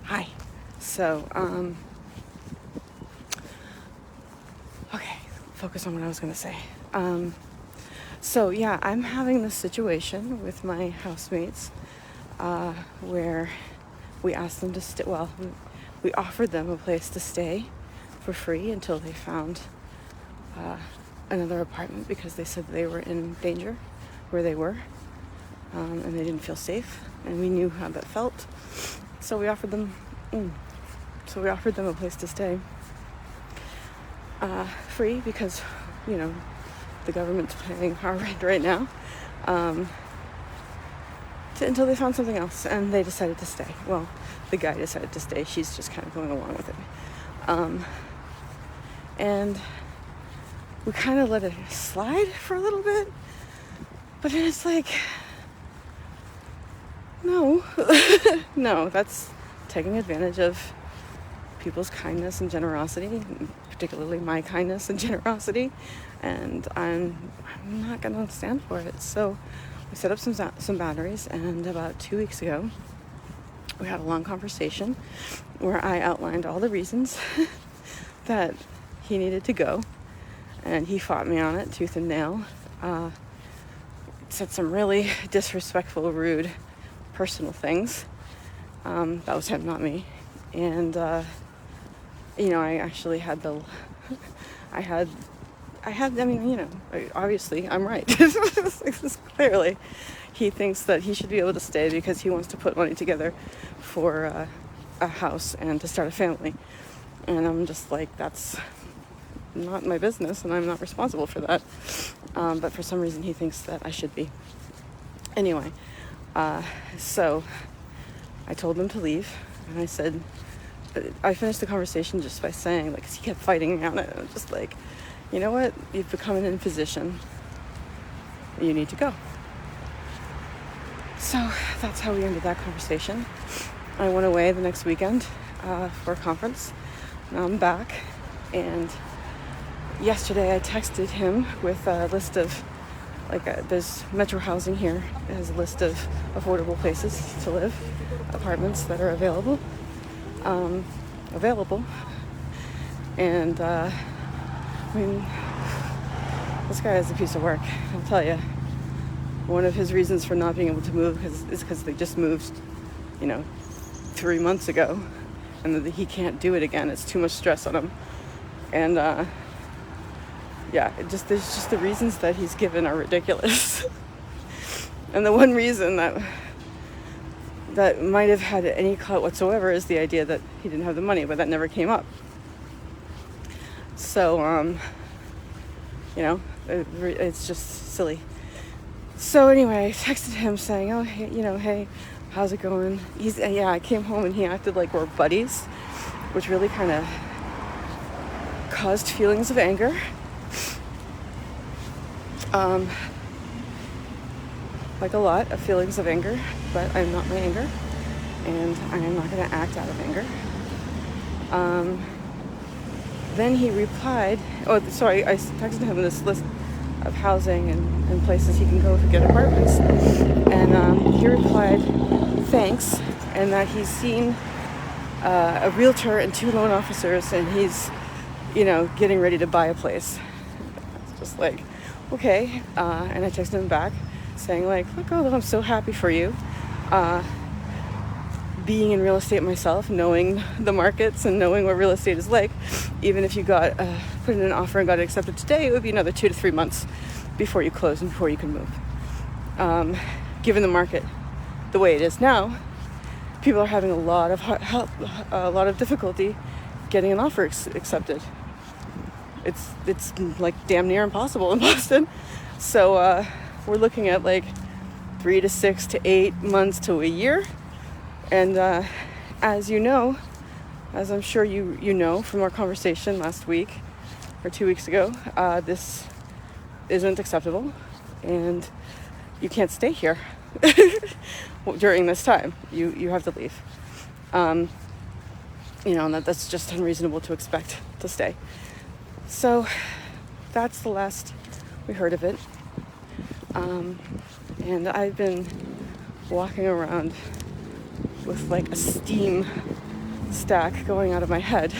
Hi. So, okay, focus on what I was going to say. So yeah, I'm having this situation with my housemates where we asked them to stay. Well, we offered them a place to stay for free until they found another apartment because they said they were in danger where they were, and they didn't feel safe, and we knew how that felt. So we offered them. We offered them a place to stay free because, the government's paying our rent right now, until they found something else, and they decided to stay. Well, the guy decided to stay. She's just kind of going along with it. And we kind of let it slide for a little bit, but then it's like, no, no, that's taking advantage of people's kindness and generosity, particularly my kindness and generosity, and I'm not going to stand for it. So we set up some boundaries, and about 2 weeks ago, we had a long conversation where I outlined all the reasons that he needed to go, and he fought me on it tooth and nail. Said some really disrespectful, rude, personal things. That was him, not me. And I actually had obviously I'm right. Clearly, he thinks that he should be able to stay because he wants to put money together for a house and to start a family. And I'm just like, that's not my business, and I'm not responsible for that. But for some reason, he thinks that I should be. Anyway, so I told him to leave, and I finished the conversation just by saying, because he kept fighting me on it. I'm just like, you know what? You've become an imposition. You need to go. So that's how we ended that conversation. I went away the next weekend for a conference. Now I'm back, and yesterday I texted him with a list of, there's Metro Housing here. It has a list of affordable places to live, apartments that are available. And this guy is a piece of work, I'll tell you. One of his reasons for not being able to move is because they just moved 3 months ago, and that he can't do it again. It's too much stress on him. And there's just the reasons that he's given are ridiculous. And the one reason that might have had any clout whatsoever is the idea that he didn't have the money, but that never came up. So, it's just silly. So anyway, I texted him saying, oh, hey, how's it going? I came home and he acted like we're buddies, which really kind of caused feelings of anger. Like a lot of feelings of anger, but I'm not my anger, and I am not going to act out of anger. Then he replied, I texted him this list of housing and places he can go to get apartments, and he replied, thanks, and that he's seen a realtor and 2 loan officers, and he's, getting ready to buy a place. It's just like, okay, and I texted him back saying look, I'm so happy for you. Being in real estate myself, knowing the markets and knowing what real estate is like, even if you got put in an offer and got it accepted today, it would be another 2 to 3 months before you close and before you can move. Given the market the way it is now, people are having a lot of difficulty getting an offer accepted. It's like damn near impossible in Boston. So we're looking at 3 to 6 to 8 months to a year. And as I'm sure you know from our conversation last week or 2 weeks ago, this isn't acceptable, and you can't stay here during this time. You have to leave. And that's just unreasonable to expect to stay. So that's the last we heard of it. And I've been walking around with a steam stack going out of my head,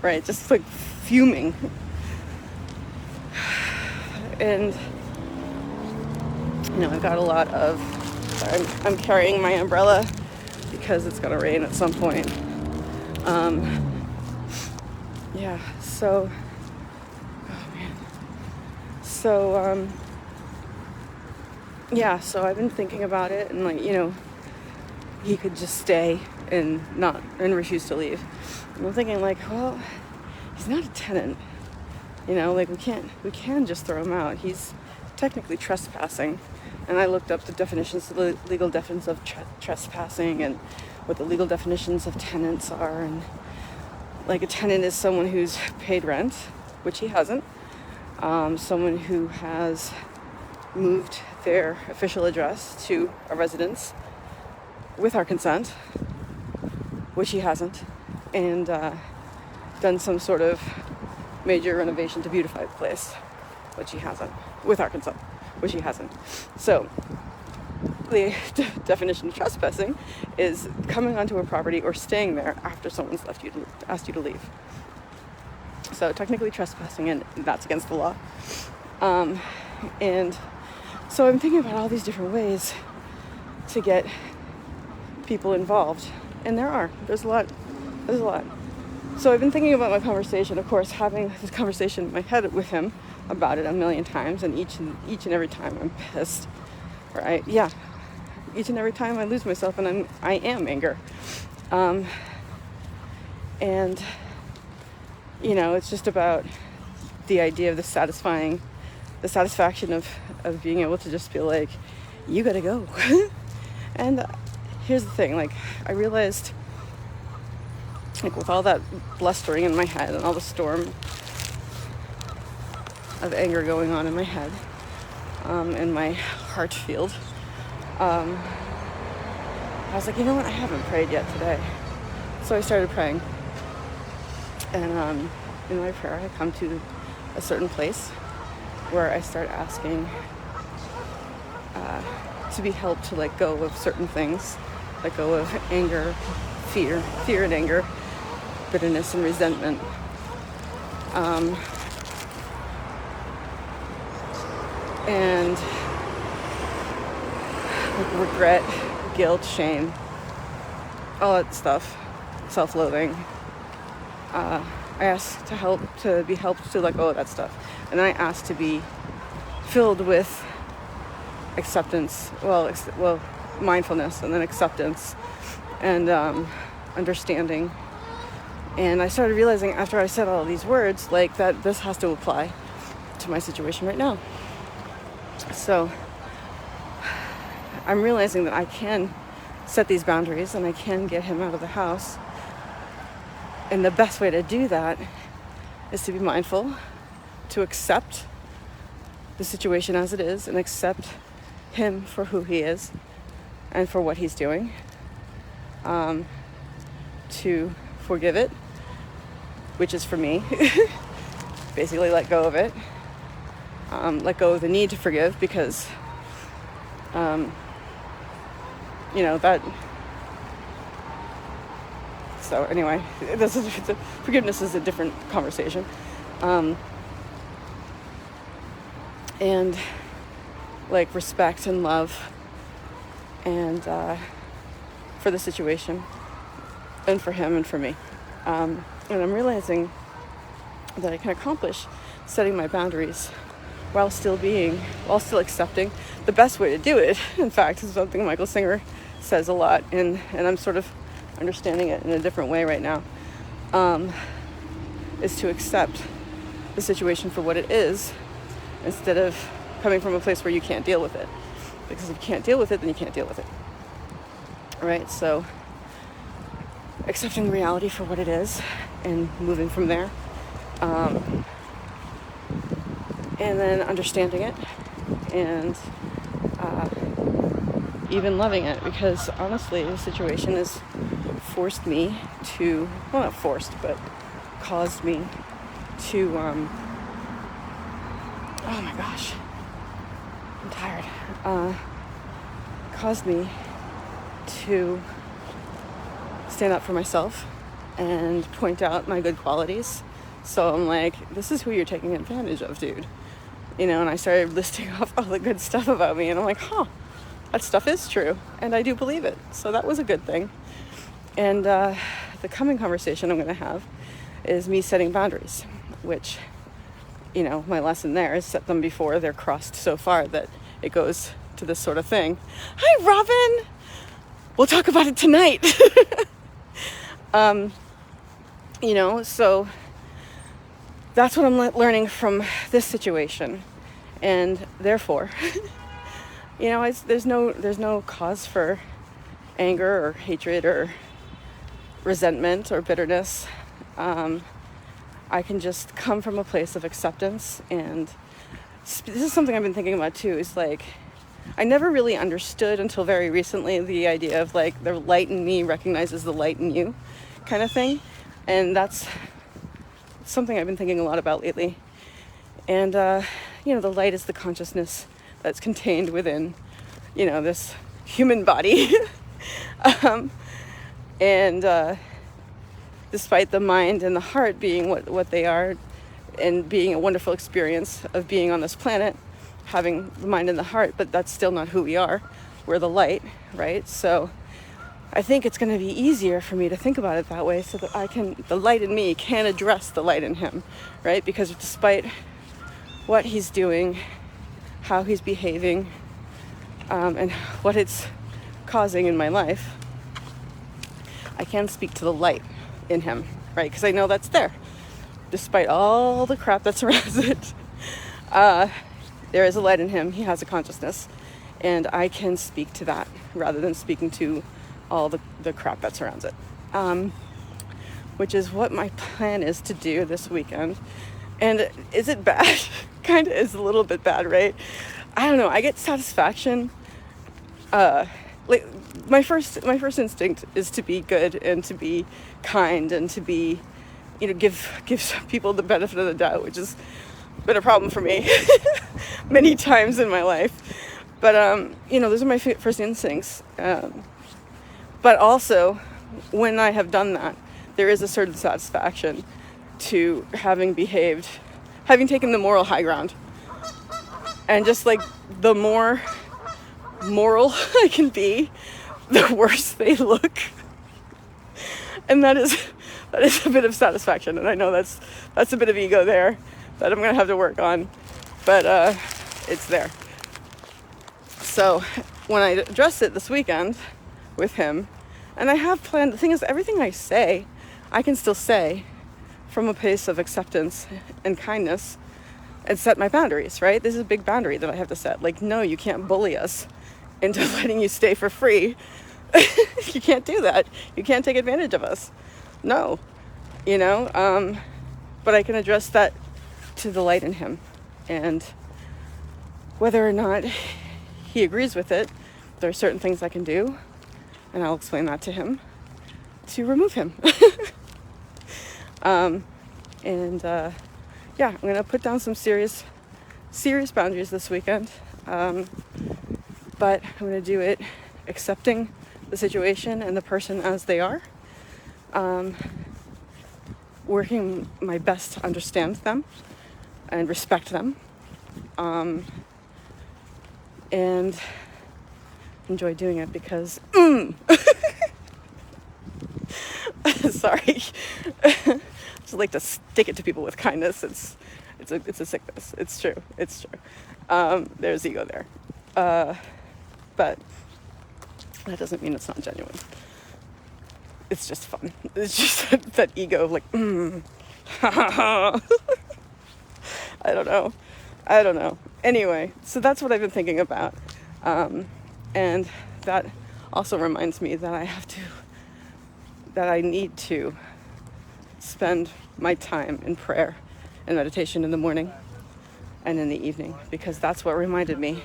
right? Just like fuming. And, I've got a lot of, I'm carrying my umbrella because it's gonna rain at some point. So, oh man. So I've been thinking about it, and like, he could just stay and refuse to leave. And I'm thinking like, well, he's not a tenant, like we can just throw him out. He's technically trespassing. And I looked up the definitions, the legal definitions of trespassing, and what the legal definitions of tenants are. And like, a tenant is someone who's paid rent, which he hasn't. Someone who has moved their official address to a residence with our consent, which he hasn't, and done some sort of major renovation to beautify the place, which he hasn't, with our consent, which he hasn't. So the definition of trespassing is coming onto a property or staying there after someone's asked you to leave. So technically trespassing, and that's against the law. And so I'm thinking about all these different ways to get people involved, and there's a lot. So I've been thinking about my conversation, of course, having this conversation in my head with him about it a million times, and each and every time I'm pissed, right? Yeah, each and every time I lose myself, and I am anger, and it's just about the idea of the satisfaction of being able to just feel like, you gotta go. And here's the thing, like, I realized, like, with all that blustering in my head and all the storm of anger going on in my head, in my heart field, I was like, you know what, I haven't prayed yet today. So I started praying. And in my prayer, I come to a certain place where I start asking to be helped to let go of certain things, let go of anger, fear and anger, bitterness and resentment. And like regret, guilt, shame, all that stuff, self-loathing. I asked to be helped to let go of that stuff. And then I asked to be filled with acceptance, mindfulness, and then acceptance and understanding. And I started realizing after I said all of these words, like, that this has to apply to my situation right now. So I'm realizing that I can set these boundaries and I can get him out of the house. And the best way to do that is to be mindful, to accept the situation as it is and accept him for who he is and for what he's doing, to forgive it, which is for me. Basically let go of it, let go of the need to forgive, because that. So anyway, forgiveness is a different conversation, and like respect and love, and for the situation, and for him and for me, and I'm realizing that I can accomplish setting my boundaries while still accepting. The best way to do it, in fact, is something Michael Singer says a lot, and I'm sort of understanding it in a different way right now, is to accept the situation for what it is, instead of coming from a place where you can't deal with it. Because if you can't deal with it, then you can't deal with it. Right? So accepting reality for what it is and moving from there. And then understanding it and even loving it, because honestly the situation has forced me to, well, not forced, but caused me to, oh my gosh, I'm tired, caused me to stand up for myself and point out my good qualities. So I'm like, this is who you're taking advantage of, dude. And I started listing off all the good stuff about me, and I'm like, that stuff is true, and I do believe it. So that was a good thing. And the coming conversation I'm going to have is me setting boundaries, which, my lesson there is set them before they're crossed so far that it goes to this sort of thing. Hi, Robin! We'll talk about it tonight. So that's what I'm learning from this situation. And therefore, there's no cause for anger or hatred or resentment or bitterness. I can just come from a place of acceptance. And this is something I've been thinking about too, is like, I never really understood until very recently the idea of like the light in me recognizes the light in you kind of thing. And that's something I've been thinking a lot about lately. And, the light is the consciousness that's contained within, this human body. Despite the mind and the heart being what they are, and being a wonderful experience of being on this planet, having the mind and the heart, but that's still not who we are. We're the light, right? So I think it's going to be easier for me to think about it that way, so that the light in me can address the light in him, right? Because despite what he's doing, how he's behaving, and what it's causing in my life, I can speak to the light in him, right? Because I know that's there. Despite all the crap that surrounds it, there is a light in him. He has a consciousness, and I can speak to that rather than speaking to all the crap that surrounds it, which is what my plan is to do this weekend. And is it bad? Kind of is a little bit bad, right? I don't know. I get satisfaction. Like my first instinct is to be good and to be kind and to be, give people the benefit of the doubt, which has been a problem for me many times in my life. But those are my first instincts. But also, when I have done that, there is a certain satisfaction to having taken the moral high ground. And just like the more moral I can be, the worse they look. And that is a bit of satisfaction. And I know that's a bit of ego there that I'm going to have to work on. But it's there. So when I address it this weekend with him, and I have planned, the thing is, everything I say, I can still say from a place of acceptance and kindness and set my boundaries, right? This is a big boundary that I have to set. Like, no, you can't bully us into letting you stay for free. You can't do that. You can't take advantage of us. No, but I can address that to the light in him. And whether or not he agrees with it, there are certain things I can do, and I'll explain that to him to remove him. I'm going to put down some serious boundaries this weekend. But I'm going to do it accepting the situation and the person as they are. Working my best to understand them and respect them. And enjoy doing it because sorry. Just like to stick it to people with kindness. It's a sickness. It's true. There's ego there. But that doesn't mean it's not genuine. It's just fun. It's just that ego of like, I don't know. Anyway, so that's what I've been thinking about. And that also reminds me that I need to spend my time in prayer and meditation in the morning and in the evening, because that's what reminded me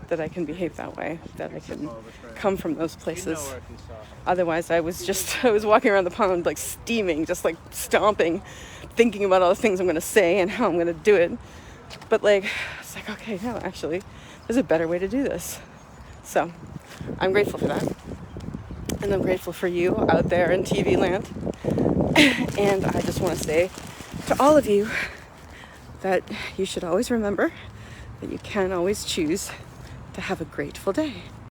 that I can behave that way, that I can come from those places. Otherwise, I was walking around the pond like steaming, just like stomping, thinking about all the things I'm going to say and how I'm going to do it. But it's like, okay, no, actually, there's a better way to do this. So I'm grateful for that. And I'm grateful for you out there in TV land. And I just want to say to all of you that you should always remember that you can always choose to have a grateful day.